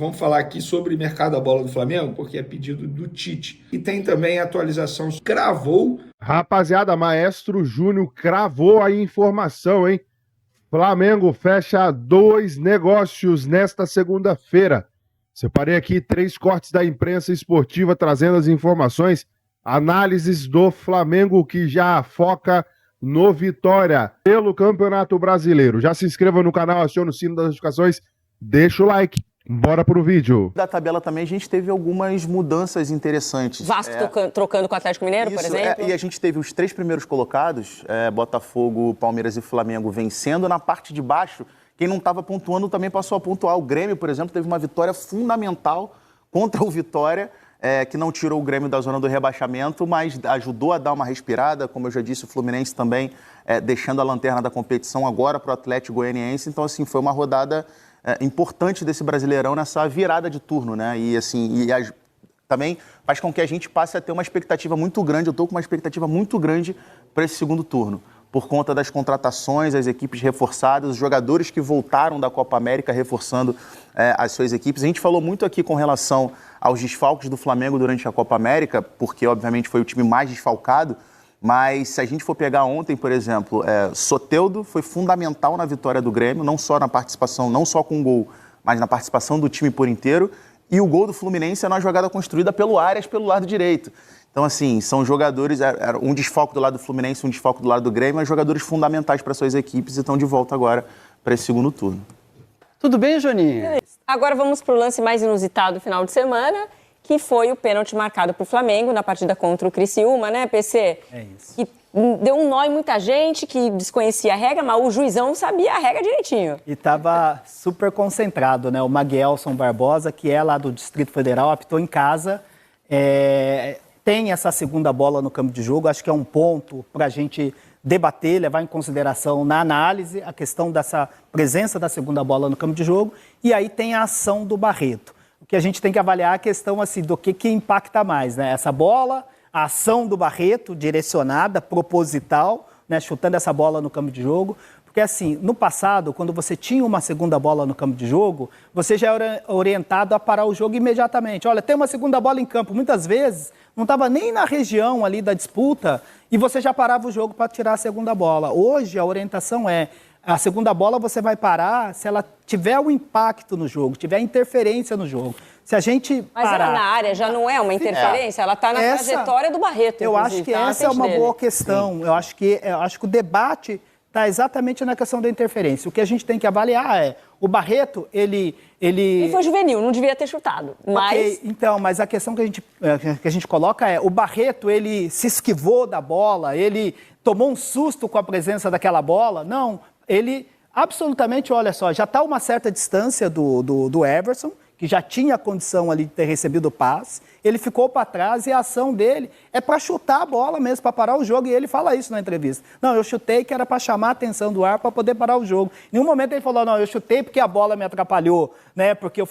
Vamos falar aqui sobre o mercado da bola do Flamengo, porque é pedido do Tite. E tem também a atualização, cravou. Rapaziada, Maestro Júnior cravou a informação, hein? Flamengo fecha 2 negócios nesta segunda-feira. Separei aqui 3 cortes da imprensa esportiva trazendo as informações, análises do Flamengo que já foca no Vitória pelo Campeonato Brasileiro. Já se inscreva no canal, acione o sino das notificações, deixa o like. Bora pro vídeo. Da tabela também a gente teve algumas mudanças interessantes. Vasco trocando com o Atlético Mineiro, por exemplo? E a gente teve os 3 primeiros colocados, Botafogo, Palmeiras e Flamengo vencendo. Na parte de baixo, quem não estava pontuando também passou a pontuar. O Grêmio, por exemplo, teve uma vitória fundamental contra o Vitória, que não tirou o Grêmio da zona do rebaixamento, mas ajudou a dar uma respirada. Como eu já disse, o Fluminense também deixando a lanterna da competição agora para o Atlético Goianiense. Então, assim, foi uma rodada importante desse Brasileirão nessa virada de turno, né? E assim, também faz com que a gente passe a ter uma expectativa muito grande. Eu estou com uma expectativa muito grande para esse segundo turno, por conta das contratações, as equipes reforçadas, os jogadores que voltaram da Copa América reforçando as suas equipes. A gente falou muito aqui com relação aos desfalques do Flamengo durante a Copa América, porque obviamente foi o time mais desfalcado. Mas se a gente for pegar ontem, por exemplo, Soteldo foi fundamental na vitória do Grêmio, não só na participação, não só com o gol, mas na participação do time por inteiro. E o gol do Fluminense é uma jogada construída pelo Arias, pelo lado direito. Então, assim, são jogadores, um desfalque do lado do Fluminense, um desfalque do lado do Grêmio, mas jogadores fundamentais para suas equipes e estão de volta agora para esse segundo turno. Tudo bem, Joninha? Agora vamos para o lance mais inusitado do final de semana, que foi o pênalti marcado para o Flamengo na partida contra o Criciúma, né, PC? É isso. Que deu um nó em muita gente que desconhecia a regra, mas o juizão sabia a regra direitinho. E estava super concentrado, né? O Maguelson Barbosa, que é lá do Distrito Federal, apitou em casa. Tem essa segunda bola no campo de jogo, acho que é um ponto para a gente debater, levar em consideração na análise a questão dessa presença da segunda bola no campo de jogo. E aí tem a ação do Barreto. O que a gente tem que avaliar é a questão assim, do que impacta mais, né? Essa bola, a ação do Barreto, direcionada, proposital, né? Chutando essa bola no campo de jogo. Porque assim, no passado, quando você tinha uma segunda bola no campo de jogo, você já era orientado a parar o jogo imediatamente. Olha, tem uma segunda bola em campo. Muitas vezes não estava nem na região ali da disputa e você já parava o jogo para tirar a segunda bola. Hoje a orientação é: a segunda bola você vai parar se ela tiver um impacto no jogo, tiver interferência no jogo. Se a gente Mas parar... ela na área já não é uma interferência? Ela está na trajetória do Barreto, Eu acho que essa é uma boa questão. Eu acho que o debate está exatamente na questão da interferência. O que a gente tem que avaliar é: o Barreto, ele foi juvenil, não devia ter chutado. Mas... Okay, então, mas a questão que a gente coloca é: o Barreto, ele se esquivou da bola, ele tomou um susto com a presença daquela bola? Não. Ele absolutamente, olha só, já está a uma certa distância do Everson, que já tinha a condição ali de ter recebido o passe. Ele ficou para trás e a ação dele é para chutar a bola mesmo, para parar o jogo. E ele fala isso na entrevista. Não, eu chutei que era para chamar a atenção do ar para poder parar o jogo. Em nenhum momento ele falou: não, eu chutei porque a bola me atrapalhou, né? Porque eu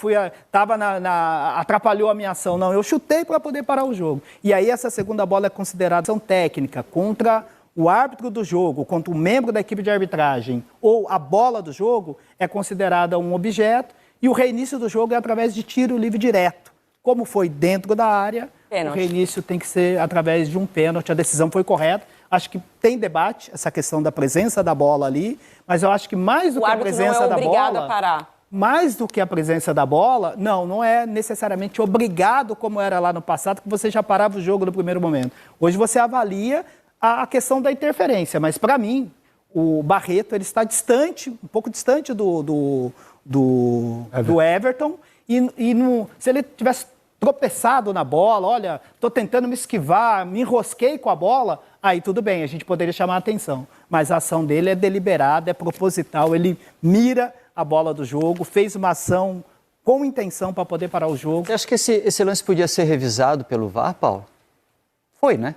atrapalhou a minha ação. Não, eu chutei para poder parar o jogo. E aí essa segunda bola é considerada ação técnica contra o árbitro do jogo, contra um membro da equipe de arbitragem ou a bola do jogo, é considerada um objeto, e o reinício do jogo é através de tiro livre direto. Como foi dentro da área, pênalti. O reinício tem que ser através de um pênalti. A decisão foi correta. Acho que tem debate essa questão da presença da bola ali, mas eu acho que mais do que a presença da bola... O árbitro não é obrigado a parar. Mais do que a presença da bola, não é necessariamente obrigado, como era lá no passado, que você já parava o jogo no primeiro momento. Hoje você avalia a questão da interferência, mas para mim, o Barreto ele está distante, um pouco distante do Everton, se ele tivesse tropeçado na bola, olha, estou tentando me esquivar, me enrosquei com a bola, aí tudo bem, a gente poderia chamar a atenção. Mas a ação dele é deliberada, é proposital, ele mira a bola do jogo, fez uma ação com intenção para poder parar o jogo. Você acha que esse lance podia ser revisado pelo VAR, Paulo? Foi, né?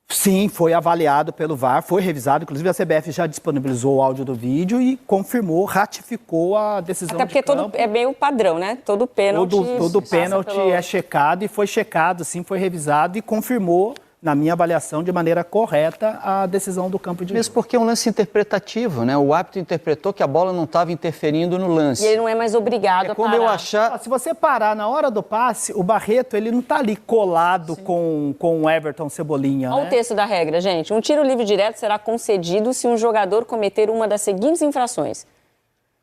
Sim, foi avaliado pelo VAR, foi revisado. Inclusive, a CBF já disponibilizou o áudio do vídeo e confirmou, ratificou a decisão. Até porque é meio padrão, né? Todo pênalti... Todo pênalti é checado e foi checado, sim, foi revisado e confirmou na minha avaliação, de maneira correta a decisão do campo de Mesmo jogo. porque é um lance interpretativo, né? O árbitro interpretou que a bola não estava interferindo no lance. E ele não é mais obrigado a Como parar. eu achar... Se você parar na hora do passe, o Barreto ele não está ali colado com o Everton Cebolinha. Olha né? o texto da regra, gente. Um tiro livre direto será concedido se um jogador cometer uma das seguintes infrações.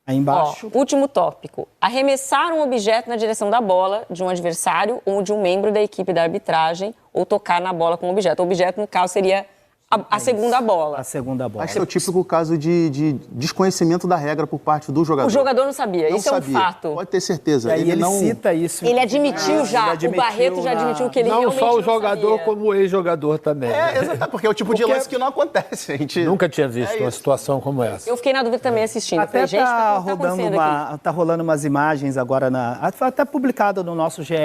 Aí embaixo. Ó, último tópico. Arremessar um objeto na direção da bola de um adversário ou de um membro da equipe da arbitragem ou tocar na bola com o objeto. O objeto, no caso, seria a segunda bola. A segunda bola. Acho que é o típico caso de desconhecimento da regra por parte do jogador. O jogador não sabia, Não isso sabia. é um fato. Pode ter certeza. E aí ele não... cita isso. Ele admitiu já, ele admitiu o Barreto já admitiu que ele Não realmente só o não jogador, sabia. como o ex-jogador também. É, exato, porque é o tipo de Porque lance que não acontece. A gente... Nunca tinha visto É uma isso. situação como essa. Eu fiquei na dúvida também assistindo. Até Falei, gente, tá o que tá acontecendo aqui? tá rolando umas imagens agora até publicado no nosso GE,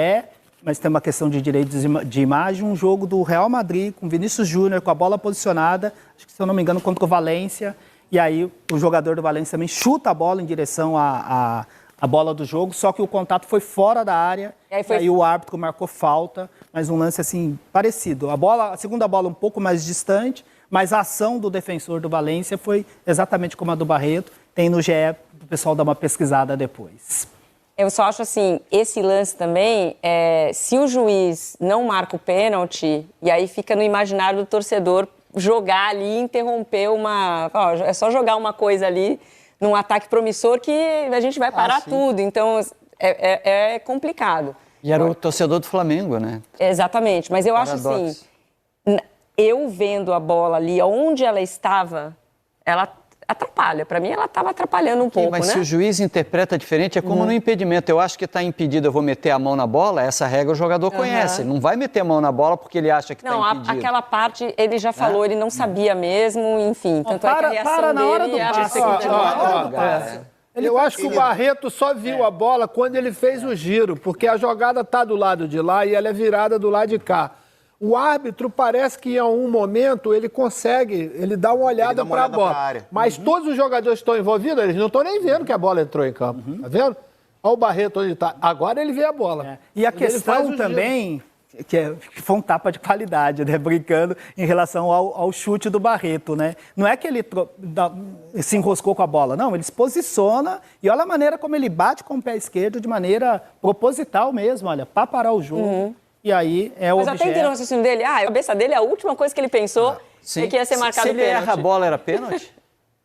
mas tem uma questão de direitos de imagem, um jogo do Real Madrid com Vinícius Júnior com a bola posicionada, acho que se eu não me engano contra o Valência, e aí o jogador do Valência também chuta a bola em direção à bola do jogo, só que o contato foi fora da área, E aí o árbitro marcou falta, mas um lance assim parecido. A segunda bola um pouco mais distante, mas a ação do defensor do Valência foi exatamente como a do Barreto, tem no GE, o pessoal dar uma pesquisada depois. Eu só acho assim, esse lance também, se o juiz não marca o pênalti, e aí fica no imaginário do torcedor jogar ali, interromper é só jogar uma coisa ali num ataque promissor que a gente vai parar tudo. Então, é complicado. E era o torcedor do Flamengo, né? Exatamente, mas eu acho Paradoxo. assim, eu vendo a bola ali, onde ela estava, ela atrapalha. Para mim, ela estava atrapalhando um pouco, Mas né? se o juiz interpreta diferente, é como no impedimento. Eu acho que está impedido, eu vou meter a mão na bola, essa regra o jogador conhece. Ele não vai meter a mão na bola porque ele acha que está Não, impedido. aquela parte ele já falou, ele não sabia mesmo, enfim. Tanto é que a reação para na hora dele do é passe. absurda. Na hora do passe. Eu acho que o Barreto só viu a bola quando ele fez o giro, porque a jogada está do lado de lá e ela é virada do lado de cá. O árbitro parece que em algum momento ele consegue, ele dá uma olhada para a bola. área. Mas todos os jogadores que estão envolvidos, eles não estão nem vendo que a bola entrou em campo. Tá vendo? Olha o Barreto onde está. Agora ele vê a bola. E a Ele faz o questão giro. também, que foi um tapa de qualidade, né? Brincando em relação ao chute do Barreto, né? Não é que ele se enroscou com a bola, não. Ele se posiciona e olha a maneira como ele bate com o pé esquerdo de maneira proposital mesmo, olha, para parar o jogo. E aí é o Mas até entendeu o raciocínio dele. A cabeça dele, a última coisa que ele pensou é que ia ser marcado Se ele pênalti. erra a bola, era pênalti?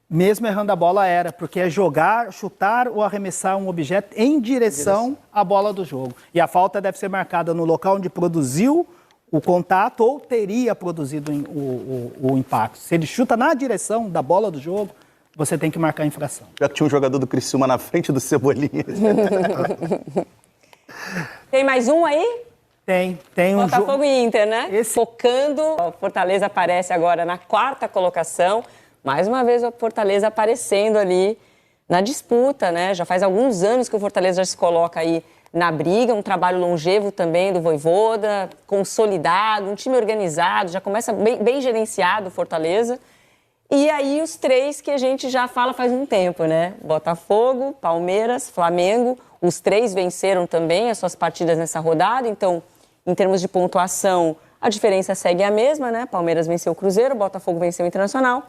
Mesmo errando a bola era, porque é jogar, chutar ou arremessar um objeto em direção à bola do jogo. E a falta deve ser marcada no local onde produziu o contato ou teria produzido o impacto. Se ele chuta na direção da bola do jogo, você tem que marcar a infração. Já tinha um jogador do Criciúma na frente do Cebolinha. Tem mais um aí? Tem um jogo. Botafogo e Inter, né? Esse- Focando. O Fortaleza aparece agora na 4ª colocação. Mais uma vez o Fortaleza aparecendo ali na disputa, né? Já faz alguns anos que o Fortaleza já se coloca aí na briga. Um trabalho longevo também do Vojvoda, consolidado, um time organizado, já começa bem gerenciado o Fortaleza. E aí os três que a gente já fala faz um tempo, né? Botafogo, Palmeiras, Flamengo. Os três venceram também as suas partidas nessa rodada, então, em termos de pontuação, a diferença segue a mesma, né? Palmeiras venceu o Cruzeiro, Botafogo venceu o Internacional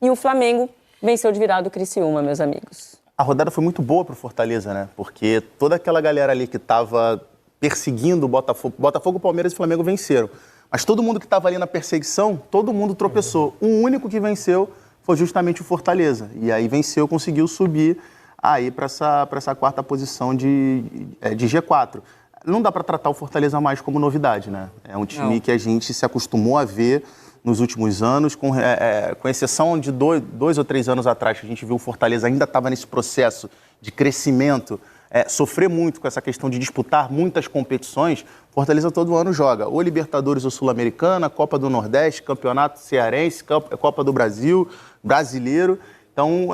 e o Flamengo venceu de virada o Criciúma, meus amigos. A rodada foi muito boa para o Fortaleza, né? Porque toda aquela galera ali que estava perseguindo o Botafogo, Palmeiras e Flamengo venceram. Mas todo mundo que estava ali na perseguição, todo mundo tropeçou. O único que venceu foi justamente o Fortaleza. E aí venceu, conseguiu subir aí para essa 4ª posição de G4. Não dá para tratar o Fortaleza mais como novidade, né? É um time que a gente se acostumou a ver nos últimos anos, com exceção de 2 ou 3 anos atrás, que a gente viu o Fortaleza ainda estava nesse processo de crescimento, sofrer muito com essa questão de disputar muitas competições. Fortaleza todo ano joga ou Libertadores ou Sul-Americana, Copa do Nordeste, Campeonato Cearense, Copa do Brasil, Brasileiro. Então,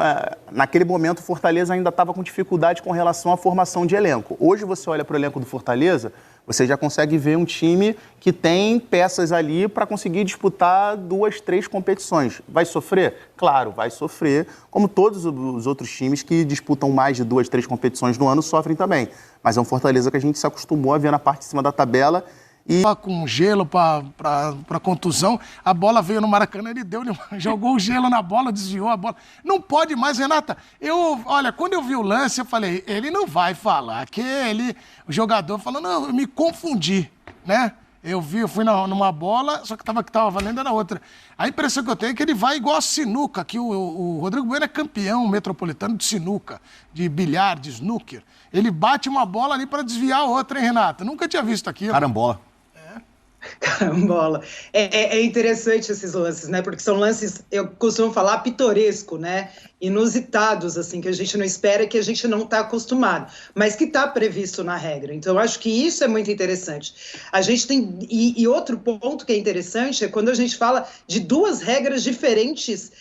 naquele momento, o Fortaleza ainda estava com dificuldade com relação à formação de elenco. Hoje, você olha para o elenco do Fortaleza, você já consegue ver um time que tem peças ali para conseguir disputar 2, 3 competições. Vai sofrer? Claro, vai sofrer, como todos os outros times que disputam mais de 2, 3 competições no ano sofrem também. Mas é um Fortaleza que a gente se acostumou a ver na parte de cima da tabela E com gelo para contusão, a bola veio no Maracanã, ele jogou o gelo na bola, desviou a bola. Não pode mais, Renata. Olha, quando eu vi o lance, eu falei, ele não vai falar, o jogador falou, não, eu me confundi, né? Eu fui numa bola, só que tava valendo na outra. A impressão que eu tenho é que ele vai igual a sinuca, que o Rodrigo Bueno é campeão metropolitano de sinuca, de bilhar, de snooker. Ele bate uma bola ali para desviar a outra, hein, Renata? Nunca tinha visto aquilo. carambola. Carambola. É interessante esses lances, né? Porque são lances, eu costumo falar, pitoresco, né? Inusitados, assim, que a gente não espera e que a gente não está acostumado, mas que está previsto na regra. Então, eu acho que isso é muito interessante. A gente tem... E outro ponto que é interessante é quando a gente fala de duas regras diferentes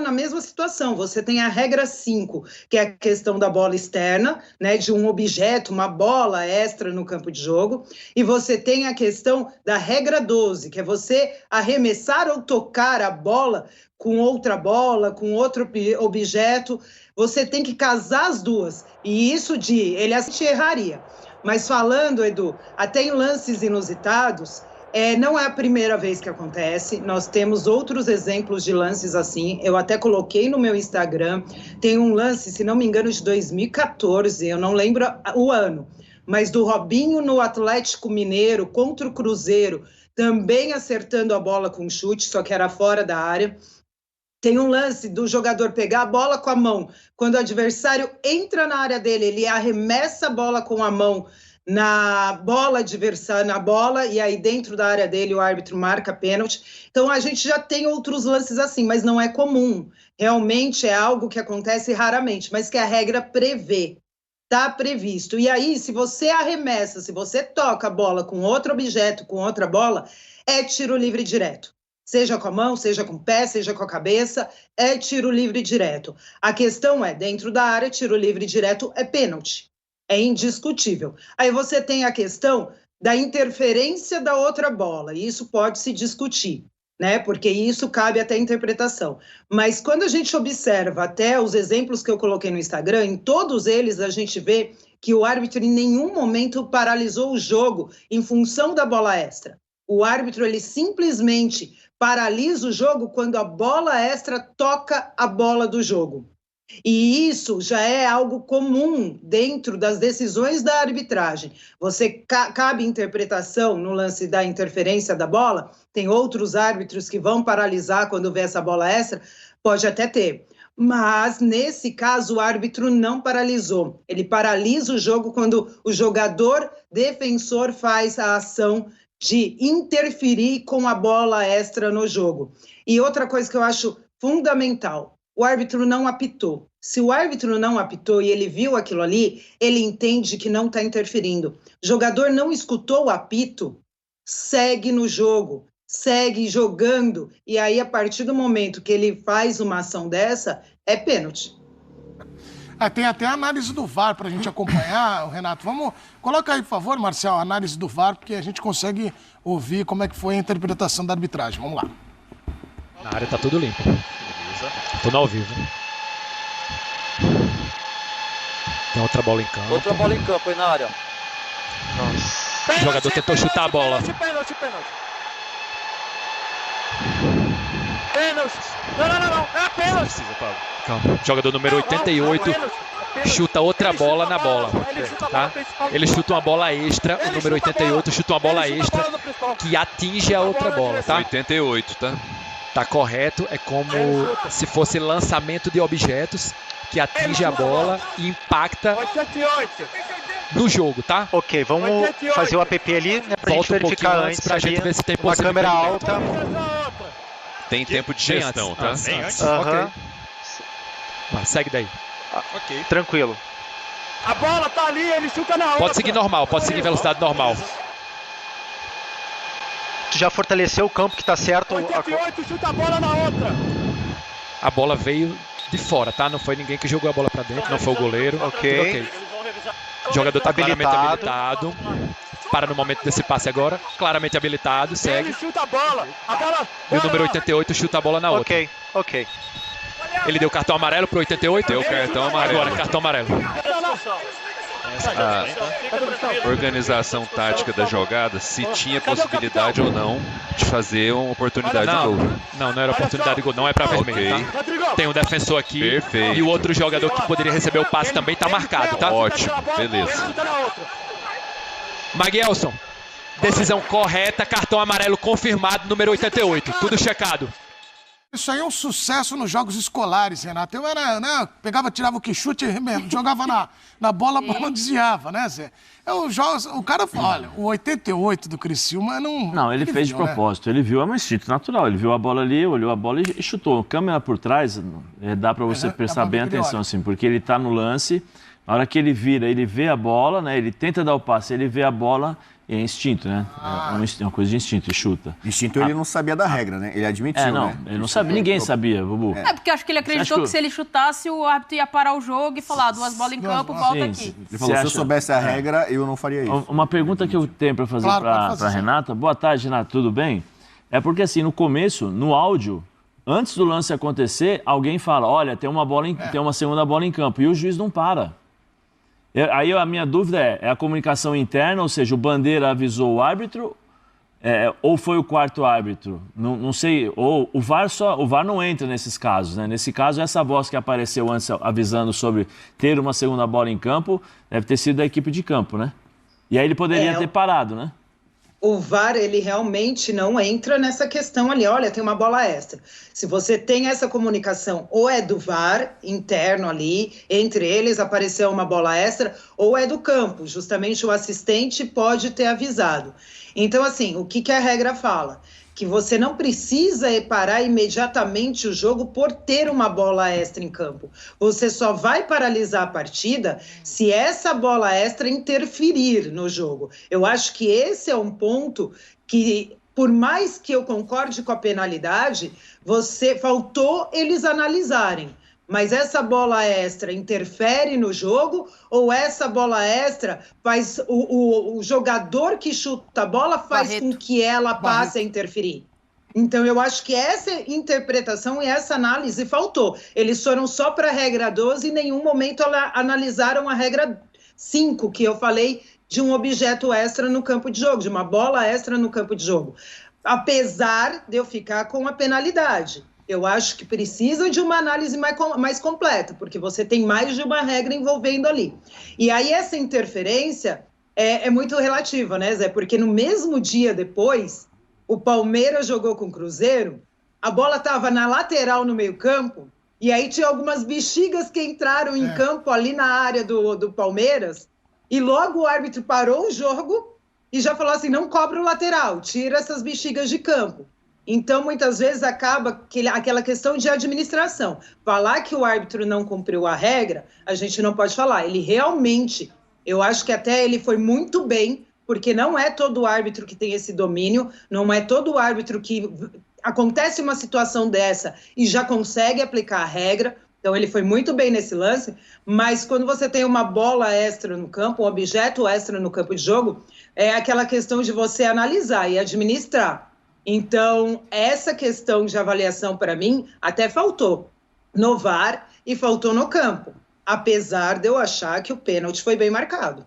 na mesma situação. Você tem a regra 5, que é a questão da bola externa, né? De um objeto, uma bola extra no campo de jogo. E você tem a questão da regra 12, que é você arremessar ou tocar a bola com outra bola, com outro objeto. Você tem que casar as duas. E isso ele erraria. Mas falando, Edu, até em lances inusitados, não é a primeira vez que acontece. Nós temos outros exemplos de lances assim. Eu até coloquei no meu Instagram. Tem um lance, se não me engano, de 2014, eu não lembro o ano, mas do Robinho no Atlético Mineiro contra o Cruzeiro, também acertando a bola com chute, só que era fora da área. Tem um lance do jogador pegar a bola com a mão. Quando o adversário entra na área dele, ele arremessa a bola com a mão na bola adversária, na bola, e aí dentro da área dele o árbitro marca pênalti. Então a gente já tem outros lances assim, mas não é comum. Realmente é algo que acontece raramente, mas que a regra prevê. Está previsto. E aí, se você arremessa, se você toca a bola com outro objeto, com outra bola, é tiro livre direto. Seja com a mão, seja com o pé, seja com a cabeça, é tiro livre direto. A questão é, dentro da área, tiro livre direto é pênalti. É indiscutível. Aí você tem a questão da interferência da outra bola, e isso pode se discutir, né? Porque isso cabe até interpretação. Mas quando a gente observa até os exemplos que eu coloquei no Instagram, em todos eles a gente vê que o árbitro em nenhum momento paralisou o jogo em função da bola extra. O árbitro, ele simplesmente paralisa o jogo quando a bola extra toca a bola do jogo. E isso já é algo comum dentro das decisões da arbitragem. Você cabe interpretação no lance da interferência da bola, tem outros árbitros que vão paralisar quando vê essa bola extra, pode até ter. Mas, nesse caso, o árbitro não paralisou. Ele paralisa o jogo quando o jogador defensor faz a ação de interferir com a bola extra no jogo. E outra coisa que eu acho fundamental, o árbitro não apitou. Se o árbitro não apitou e ele viu aquilo ali, ele entende que não está interferindo. O jogador não escutou o apito, segue no jogo, segue jogando. E aí, a partir do momento que ele faz uma ação dessa, é pênalti. Tem até a análise do VAR para a gente acompanhar, Renato. Coloca aí, por favor, Marcel, a análise do VAR, porque a gente consegue ouvir como é que foi a interpretação da arbitragem. Vamos lá. Na área tá tudo limpo. Tudo ao vivo. Tem outra bola em campo. Outra bola em campo aí na área. O jogador tentou chutar a bola. Pênalti. Não. É pênalti. Calma. Jogador número 88 chuta outra bola na bola. Tá? Ele chuta uma bola extra. O número 88 chuta uma bola extra que atinge a outra bola. Tá? 88, tá? Tá correto. É como se fosse lançamento de objetos que atinge a bola e impacta no jogo, tá? Ok, vamos fazer o app ali, né, pra gente verificar antes pra gente ver se tem uma câmera alta. Tem tempo de gestão, tá? Ok. Mas segue daí. Ok. Tranquilo. A bola tá ali, ele chuta na outra. Pode seguir normal, pode seguir velocidade normal. Tu já fortaleceu o campo que tá certo. 88, chuta a bola na outra. A bola veio de fora, tá? Não foi ninguém que jogou a bola pra dentro, não foi o goleiro. Ok. O jogador tá claramente habilitado. Para no momento desse passe agora. Claramente habilitado, segue. Ele chuta a bola. E o número 88 chuta a bola na outra. Ok. Ele deu cartão amarelo pro 88? Deu cartão amarelo. Agora, cartão amarelo. A organização tática da jogada, se tinha possibilidade ou não de fazer uma oportunidade de gol. Não era oportunidade de gol, não é para vermelho, tá? Tem um defensor aqui. Perfeito. E o outro jogador que poderia receber o passe também tá marcado, tá? Ótimo, beleza. Maguelson, decisão correta, cartão amarelo confirmado, número 88, tudo checado. Isso aí é um sucesso nos jogos escolares, Renato. Eu era, né, pegava, tirava o quichute, jogava na bola, a bola desviava, né, Zé? O cara, olha, o 88 do Criciúma não... Não, ele fez de propósito, ele viu, é um instinto natural, ele viu a bola ali, olhou a bola e chutou. Câmera por trás, dá pra você prestar bem atenção, assim, porque ele tá no lance, na hora que ele vira, ele vê a bola, né, ele tenta dar o passe, ele vê a bola... É instinto, né? É uma coisa de instinto, e chuta. Instinto ele não sabia da regra, né? Ele admitiu, né? Ele não sabia, ninguém sabia, Bubu. Porque acho que ele acreditou que se ele chutasse, o árbitro ia parar o jogo e falar, 2 bolas em campo, volta aqui. Ele falou, se eu soubesse a regra, eu não faria isso. Uma pergunta que eu tenho para fazer para Renata. Boa tarde, Renata, tudo bem? É porque assim, no começo, no áudio, antes do lance acontecer, alguém fala, olha, tem uma segunda bola em campo, e o juiz não para. Aí a minha dúvida é a comunicação interna, ou seja, o Bandeira avisou o árbitro, ou foi o quarto árbitro? Não sei, ou o VAR não entra nesses casos, né? Nesse caso, essa voz que apareceu antes avisando sobre ter uma segunda bola em campo, deve ter sido da equipe de campo, né? E aí ele poderia ter parado, né? O VAR, ele realmente não entra nessa questão ali, olha, tem uma bola extra. Se você tem essa comunicação, ou é do VAR interno ali, entre eles apareceu uma bola extra, ou é do campo, justamente o assistente pode ter avisado. Então, assim, o que a regra fala? Que você não precisa parar imediatamente o jogo por ter uma bola extra em campo. Você só vai paralisar a partida se essa bola extra interferir no jogo. Eu acho que esse é um ponto que, por mais que eu concorde com a penalidade, faltou eles analisarem. Mas essa bola extra interfere no jogo ou essa bola extra faz o jogador que chuta a bola faz com que ela passe a interferir? Então, eu acho que essa interpretação e essa análise faltou. Eles foram só para a regra 12 e em nenhum momento analisaram a regra 5, que eu falei de um objeto extra no campo de jogo, de uma bola extra no campo de jogo. Apesar de eu ficar com a penalidade. Eu acho que precisa de uma análise mais completa, porque você tem mais de uma regra envolvendo ali. E aí essa interferência é muito relativa, né, Zé? Porque no mesmo dia depois, o Palmeiras jogou com o Cruzeiro, a bola estava na lateral no meio-campo, e aí tinha algumas bexigas que entraram em campo ali na área do Palmeiras, e logo o árbitro parou o jogo e já falou assim, não cobra o lateral, tira essas bexigas de campo. Então, muitas vezes, acaba aquela questão de administração. Falar que o árbitro não cumpriu a regra, a gente não pode falar. Ele realmente, eu acho que até ele foi muito bem, porque não é todo árbitro que tem esse domínio, não é todo árbitro que acontece uma situação dessa e já consegue aplicar a regra. Então, ele foi muito bem nesse lance, mas quando você tem uma bola extra no campo, um objeto extra no campo de jogo, é aquela questão de você analisar e administrar. Então, essa questão de avaliação, para mim, até faltou no VAR e faltou no campo, apesar de eu achar que o pênalti foi bem marcado.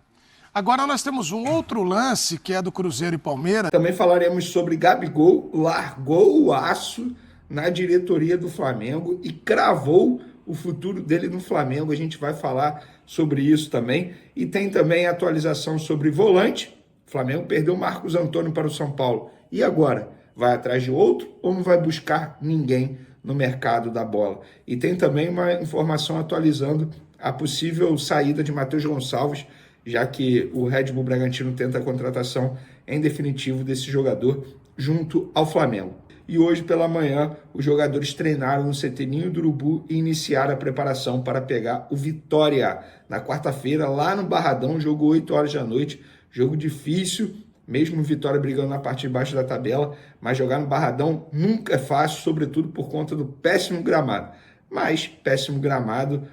Agora nós temos um outro lance, que é do Cruzeiro e Palmeiras. Também falaremos sobre Gabigol, largou o aço na diretoria do Flamengo e cravou o futuro dele no Flamengo. A gente vai falar sobre isso também. E tem também a atualização sobre volante. O Flamengo perdeu o Marcos Antônio para o São Paulo. E agora? Vai atrás de outro ou não vai buscar ninguém no mercado da bola? E tem também uma informação atualizando a possível saída de Matheus Gonçalves, já que o Red Bull Bragantino tenta a contratação em definitivo desse jogador junto ao Flamengo. E hoje pela manhã, os jogadores treinaram no CT Ninho do Urubu e iniciaram a preparação para pegar o Vitória na quarta-feira, lá no Barradão, jogo 8 horas da noite, jogo difícil, mesmo Vitória brigando na parte de baixo da tabela, mas jogar no Barradão nunca é fácil, sobretudo por conta do péssimo gramado. Mas péssimo gramado,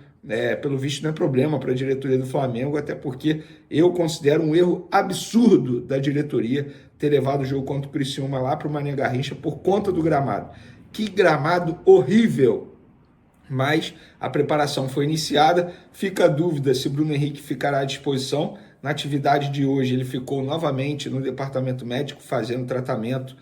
pelo visto, não é problema para a diretoria do Flamengo, até porque eu considero um erro absurdo da diretoria ter levado o jogo contra o Criciúma lá para o Mané Garrincha por conta do gramado. Que gramado horrível! mas a preparação foi iniciada. Fica a dúvida se Bruno Henrique ficará à disposição. Na atividade de hoje, ele ficou novamente no departamento médico fazendo tratamento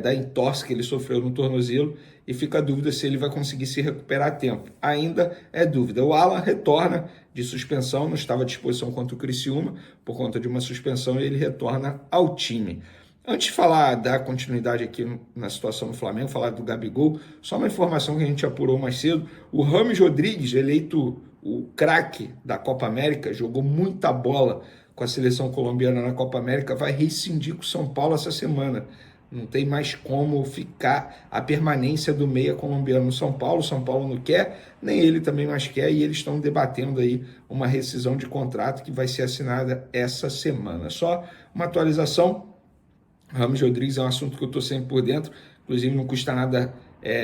da entorse que ele sofreu no tornozelo, e fica a dúvida se ele vai conseguir se recuperar a tempo. Ainda é dúvida. O Alan retorna de suspensão, não estava à disposição contra o Criciúma, por conta de uma suspensão, e ele retorna ao time. Antes de falar da continuidade aqui na situação do Flamengo, falar do Gabigol, só uma informação que a gente apurou mais cedo: o Rames Rodrigues, eleito o craque da Copa América, jogou muita bola com a seleção colombiana na Copa América, vai rescindir com o São Paulo essa semana. Não tem mais como ficar a permanência do meia colombiano no São Paulo. O São Paulo não quer, nem ele também mais quer, e eles estão debatendo aí uma rescisão de contrato que vai ser assinada essa semana. Só uma atualização: Rames Rodrigues é um assunto que eu estou sempre por dentro, inclusive não custa nada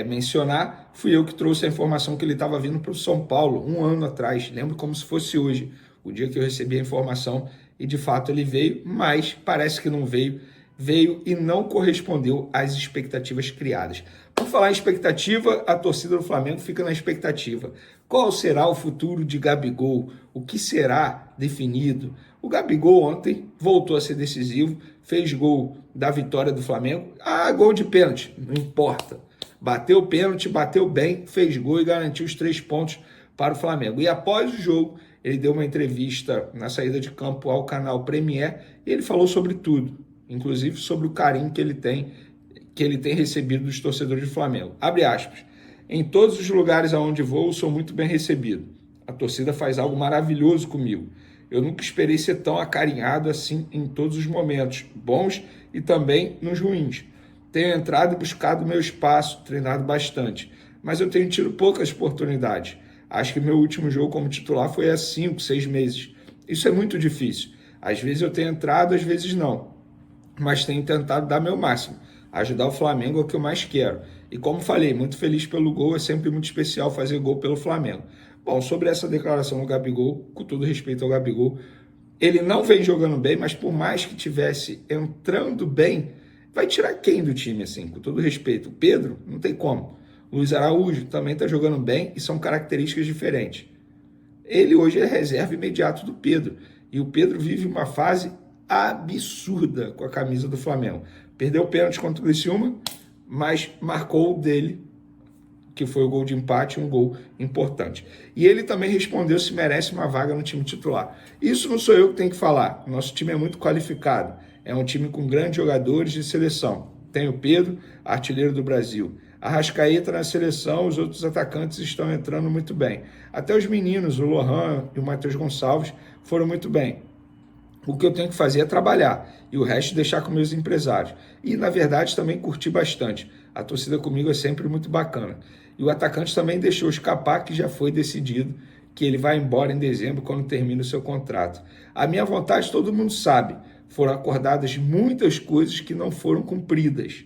mencionar. Fui eu que trouxe a informação que ele estava vindo para o São Paulo 1 ano atrás, lembro como se fosse hoje, o dia que eu recebi a informação, e de fato ele veio, mas parece que não veio e não correspondeu às expectativas criadas. Por falar em expectativa, a torcida do Flamengo fica na expectativa. Qual será o futuro de Gabigol? O que será definido? O Gabigol ontem voltou a ser decisivo, fez gol da vitória do Flamengo. Gol de pênalti, não importa. Bateu o pênalti, bateu bem, fez gol e garantiu os 3 pontos para o Flamengo. E após o jogo, ele deu uma entrevista na saída de campo ao canal Premier e ele falou sobre tudo, inclusive sobre o carinho que ele tem recebido dos torcedores do Flamengo. Abre aspas: em todos os lugares aonde vou, sou muito bem recebido. A torcida faz algo maravilhoso comigo. Eu nunca esperei ser tão acarinhado assim em todos os momentos, bons e também nos ruins. Tenho entrado e buscado meu espaço, treinado bastante, mas eu tenho tido poucas oportunidades. Acho que meu último jogo como titular foi há 5, 6 meses. Isso é muito difícil. Às vezes eu tenho entrado, às vezes não, mas tenho tentado dar meu máximo. Ajudar o Flamengo é o que eu mais quero. E como falei, muito feliz pelo gol, é sempre muito especial fazer gol pelo Flamengo. Bom, sobre essa declaração do Gabigol, com todo respeito ao Gabigol, ele não vem jogando bem, mas por mais que tivesse entrando bem, vai tirar quem do time, assim, com todo respeito? O Pedro? Não tem como. O Luiz Araújo também está jogando bem e são características diferentes. Ele hoje é reserva imediato do Pedro. E o Pedro vive uma fase absurda com a camisa do Flamengo. Perdeu o pênalti contra o Criciúma, mas marcou o dele, que foi o gol de empate, um gol importante. E ele também respondeu se merece uma vaga no time titular. Isso não sou eu que tenho que falar. O nosso time é muito qualificado. É um time com grandes jogadores de seleção. Tem o Pedro, artilheiro do Brasil. Arrascaeta na seleção, os outros atacantes estão entrando muito bem. Até os meninos, o Lohan e o Matheus Gonçalves, foram muito bem. O que eu tenho que fazer é trabalhar e o resto deixar com meus empresários. E, na verdade, também curti bastante. A torcida comigo é sempre muito bacana. E o atacante também deixou escapar que já foi decidido que ele vai embora em dezembro, quando termina o seu contrato. A minha vontade, todo mundo sabe, foram acordadas muitas coisas que não foram cumpridas.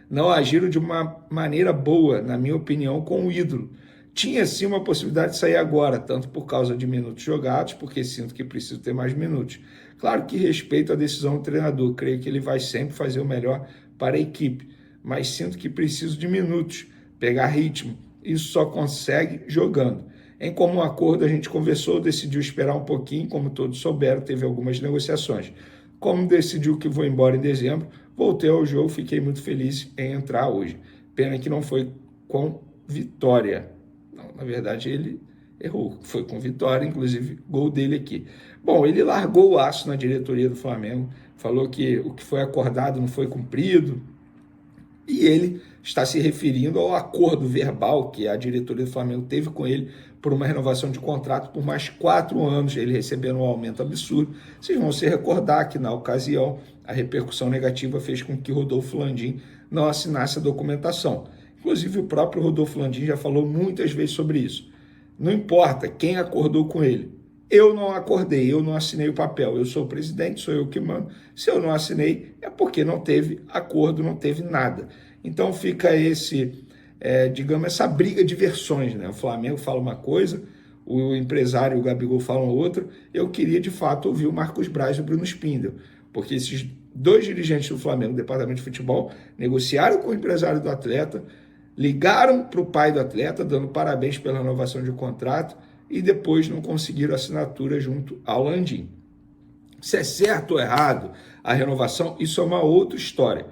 Não agiram de uma maneira boa, na minha opinião, com o ídolo. Tinha sim uma possibilidade de sair agora, tanto por causa de minutos jogados, porque sinto que preciso ter mais minutos. Claro que respeito a decisão do treinador, creio que ele vai sempre fazer o melhor para a equipe, mas sinto que preciso de minutos, pegar ritmo. Isso só consegue jogando. Em comum acordo, a gente conversou, decidiu esperar um pouquinho, como todos souberam, teve algumas negociações. Como decidiu que vou embora em dezembro, voltei ao jogo, fiquei muito feliz em entrar hoje. Pena que não foi com vitória. Não, na verdade, ele errou. Foi com vitória, inclusive, gol dele aqui. Bom, ele largou o aço na diretoria do Flamengo, falou que o que foi acordado não foi cumprido, e ele está se referindo ao acordo verbal que a diretoria do Flamengo teve com ele por uma renovação de contrato por mais 4 anos, ele recebendo um aumento absurdo. Vocês vão se recordar que, na ocasião, a repercussão negativa fez com que Rodolfo Landim não assinasse a documentação. Inclusive, o próprio Rodolfo Landim já falou muitas vezes sobre isso. Não importa quem acordou com ele. Eu não acordei, eu não assinei o papel. Eu sou o presidente, sou eu que mando. Se eu não assinei, é porque não teve acordo, não teve nada. Então fica digamos, essa briga de versões, né? O Flamengo fala uma coisa, o empresário e o Gabigol falam outra. Eu queria, de fato, ouvir o Marcos Braz e o Bruno Spindel, porque esses 2 dirigentes do Flamengo, do departamento de futebol, negociaram com o empresário do atleta, Ligaram para o pai do atleta, dando parabéns pela renovação de contrato, e depois não conseguiram assinatura junto ao Landim. Se é certo ou errado a renovação, isso é uma outra história.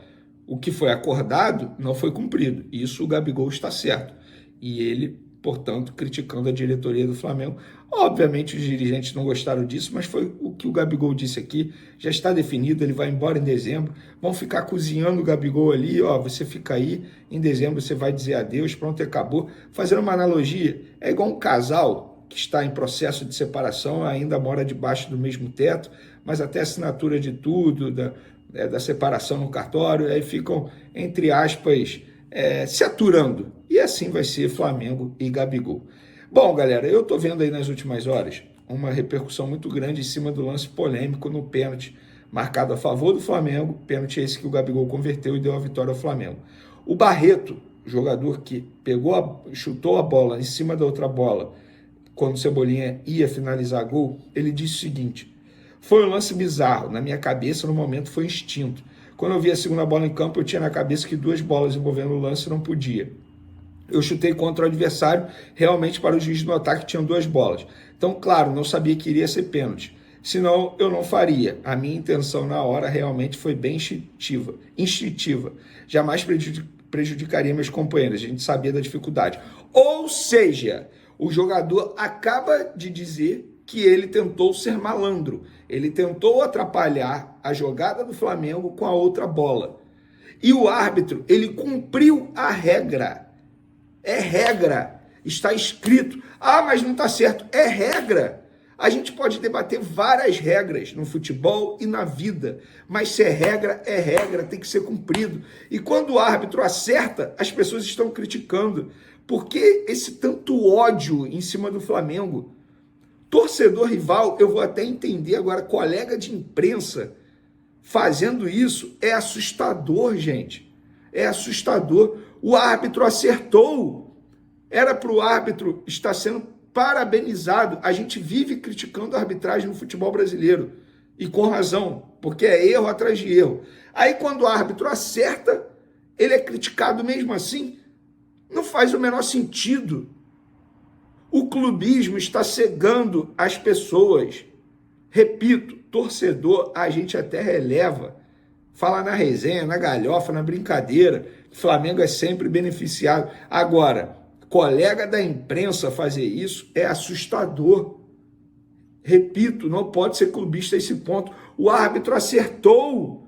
O que foi acordado não foi cumprido. Isso o Gabigol está certo. E ele, portanto, criticando a diretoria do Flamengo. Obviamente os dirigentes não gostaram disso, mas foi o que o Gabigol disse aqui. Já está definido, ele vai embora em dezembro. Vão ficar cozinhando o Gabigol ali, ó, você fica aí, em dezembro você vai dizer adeus, pronto, acabou. Fazendo uma analogia, é igual um casal que está em processo de separação, ainda mora debaixo do mesmo teto, mas até assinatura de tudo, da separação no cartório, aí ficam, entre aspas, se aturando. E assim vai ser Flamengo e Gabigol. Bom, galera, eu tô vendo aí nas últimas horas uma repercussão muito grande em cima do lance polêmico no pênalti marcado a favor do Flamengo, pênalti esse que o Gabigol converteu e deu a vitória ao Flamengo. O Barreto, jogador que chutou a bola em cima da outra bola, quando o Cebolinha ia finalizar gol, ele disse o seguinte: foi um lance bizarro, na minha cabeça no momento foi instinto. Quando eu vi a segunda bola em campo, eu tinha na cabeça que 2 bolas envolvendo o lance não podia. Eu chutei contra o adversário, realmente para o juiz notar que tinham 2 bolas. Então, claro, não sabia que iria ser pênalti. Senão, eu não faria. A minha intenção na hora realmente foi bem instintiva. Jamais prejudicaria meus companheiros. A gente sabia da dificuldade. Ou seja, o jogador acaba de dizer que ele tentou ser malandro. Ele tentou atrapalhar a jogada do Flamengo com a outra bola. E o árbitro, ele cumpriu a regra. É regra. Está escrito. Ah, mas não está certo. É regra. A gente pode debater várias regras no futebol e na vida, mas se é regra, tem que ser cumprido. E quando o árbitro acerta, as pessoas estão criticando. Por que esse tanto ódio em cima do Flamengo? Torcedor rival, eu vou até entender agora, colega de imprensa fazendo isso, é assustador, gente. É assustador. O árbitro acertou. Era para o árbitro estar sendo parabenizado. A gente vive criticando a arbitragem no futebol brasileiro. E com razão, porque é erro atrás de erro. Aí quando o árbitro acerta, ele é criticado mesmo assim. Não faz o menor sentido. O clubismo está cegando as pessoas. Repito, torcedor, a gente até releva. Fala na resenha, na galhofa, na brincadeira. O Flamengo é sempre beneficiado. Agora, colega da imprensa fazer isso é assustador. Repito, não pode ser clubista a esse ponto. O árbitro acertou.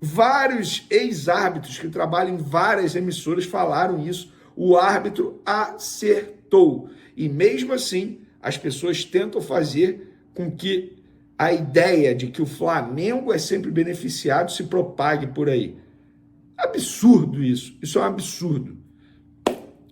Vários ex-árbitros que trabalham em várias emissoras falaram isso. O árbitro acertou. E mesmo assim, as pessoas tentam fazer com que a ideia de que o Flamengo é sempre beneficiado se propague por aí. Absurdo isso. Isso é um absurdo.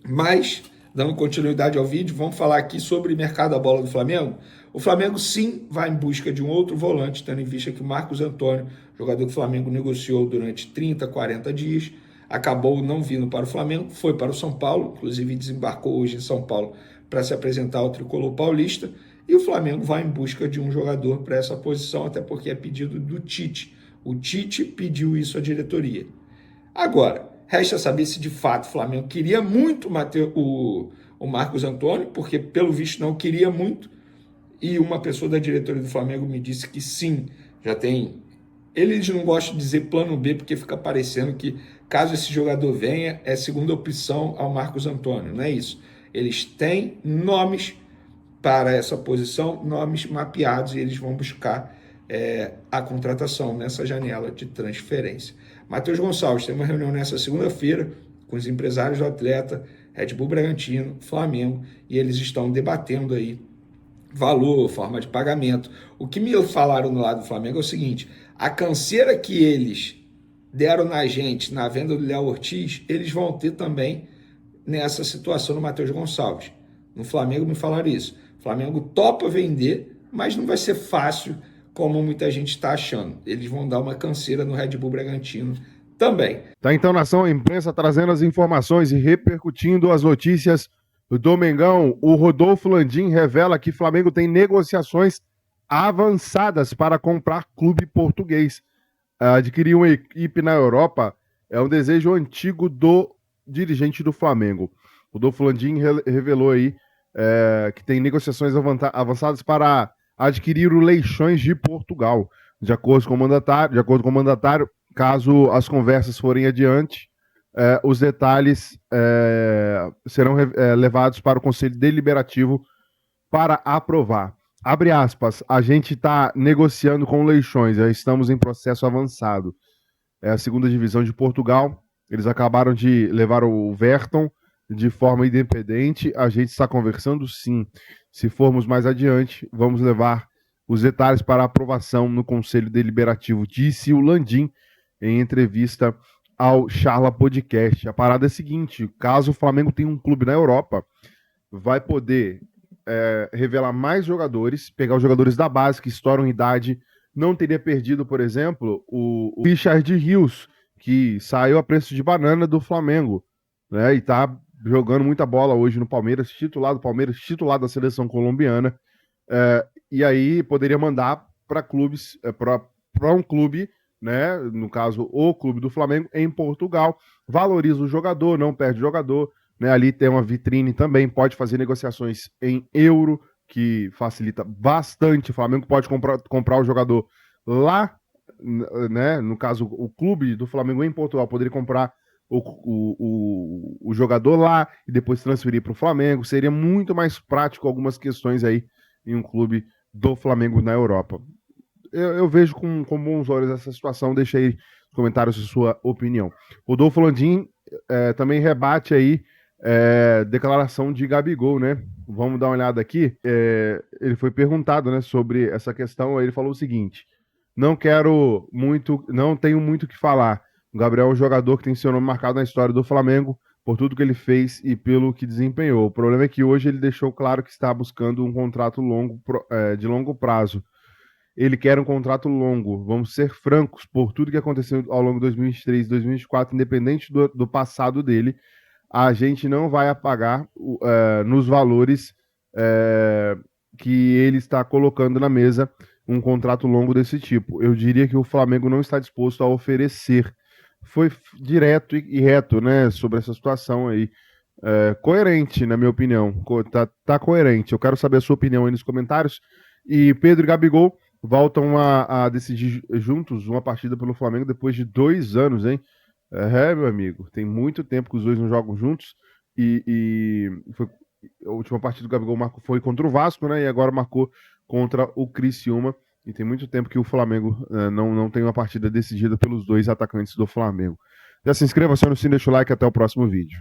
Mas, dando continuidade ao vídeo, vamos falar aqui sobre o mercado da bola do Flamengo. O Flamengo, sim, vai em busca de um outro volante, tendo em vista que o Marcos Antônio, jogador que o Flamengo negociou durante 30, 40 dias, acabou não vindo para o Flamengo, foi para o São Paulo, inclusive desembarcou hoje em São Paulo para se apresentar ao tricolor paulista, e o Flamengo vai em busca de um jogador para essa posição, até porque é pedido do Tite. O Tite pediu isso à diretoria. Agora, resta saber se de fato o Flamengo queria muito o Marcos Antônio, porque pelo visto não queria muito, e uma pessoa da diretoria do Flamengo me disse que sim, já tem... Eles não gostam de dizer plano B, porque fica parecendo que caso esse jogador venha, é segunda opção ao Marcos Antônio, não é isso. Eles têm nomes para essa posição, nomes mapeados, e eles vão buscar a contratação nessa janela de transferência. Matheus Gonçalves tem uma reunião nessa segunda-feira com os empresários do atleta, Red Bull Bragantino, Flamengo, e eles estão debatendo aí valor, forma de pagamento. O que me falaram no lado do Flamengo é o seguinte: a canseira que eles deram na gente na venda do Léo Ortiz, eles vão ter também nessa situação no Matheus Gonçalves. No Flamengo me falaram isso. O Flamengo topa vender, mas não vai ser fácil como muita gente está achando. Eles vão dar uma canseira no Red Bull Bragantino também. Tá então, nação, a imprensa trazendo as informações e repercutindo as notícias do Domingão. O Rodolfo Landim revela que Flamengo tem negociações avançadas para comprar clube português. Adquirir uma equipe na Europa é um desejo antigo do dirigente do Flamengo. O Rodolfo Landim revelou aí que tem negociações avançadas para adquirir o Leixões de Portugal. De acordo com o mandatário, caso as conversas forem adiante, os detalhes serão levados para o Conselho Deliberativo para aprovar. Abre aspas, a gente está negociando com o Leixões, já estamos em processo avançado. É a segunda divisão de Portugal, eles acabaram de levar o Verton de forma independente, a gente está conversando sim. Se formos mais adiante, vamos levar os detalhes para aprovação no Conselho Deliberativo, disse o Landim em entrevista ao Charla Podcast. A parada é a seguinte, caso o Flamengo tenha um clube na Europa, vai poder revelar mais jogadores, pegar os jogadores da base que estouram idade. Não teria perdido, por exemplo, o Richard Rios, que saiu a preço de banana do Flamengo, né? E tá jogando muita bola hoje no Palmeiras, titular do Palmeiras, titular da seleção colombiana. E aí poderia mandar para clubes, para um clube, né? No caso, o clube do Flamengo em Portugal. Valoriza o jogador, não perde o jogador. Né, ali tem uma vitrine também, pode fazer negociações em euro, que facilita bastante. O Flamengo pode comprar o jogador lá, né, no caso, o clube do Flamengo em Portugal poderia comprar o jogador lá e depois transferir para o Flamengo. Seria muito mais prático algumas questões aí em um clube do Flamengo na Europa. Eu vejo com bons olhos essa situação. Deixa aí nos comentários a sua opinião. Rodolfo Landim também rebate aí declaração de Gabigol, né? Vamos dar uma olhada aqui. Ele foi perguntado, né, sobre essa questão. Aí ele falou o seguinte: não tenho muito o que falar. O Gabriel é um jogador que tem seu nome marcado na história do Flamengo por tudo que ele fez e pelo que desempenhou. O problema é que hoje ele deixou claro que está buscando um contrato de longo prazo. Ele quer um contrato longo. Vamos ser francos, por tudo que aconteceu ao longo de 2023 e 2024, independente do passado dele, a gente não vai apagar nos valores que ele está colocando na mesa um contrato longo desse tipo. Eu diria que o Flamengo não está disposto a oferecer. Foi direto e reto, né, sobre essa situação aí. Coerente, na minha opinião. Tá coerente. Eu quero saber a sua opinião aí nos comentários. E Pedro e Gabigol voltam a decidir juntos uma partida pelo Flamengo depois de 2 anos, hein? Meu amigo, tem muito tempo que os dois não jogam juntos e a última partida do Gabigol foi contra o Vasco, né? E agora marcou contra o Criciúma. E tem muito tempo que o Flamengo não tem uma partida decidida pelos dois atacantes do Flamengo. Já se inscreva, acione o sininho, deixa o like, até o próximo vídeo.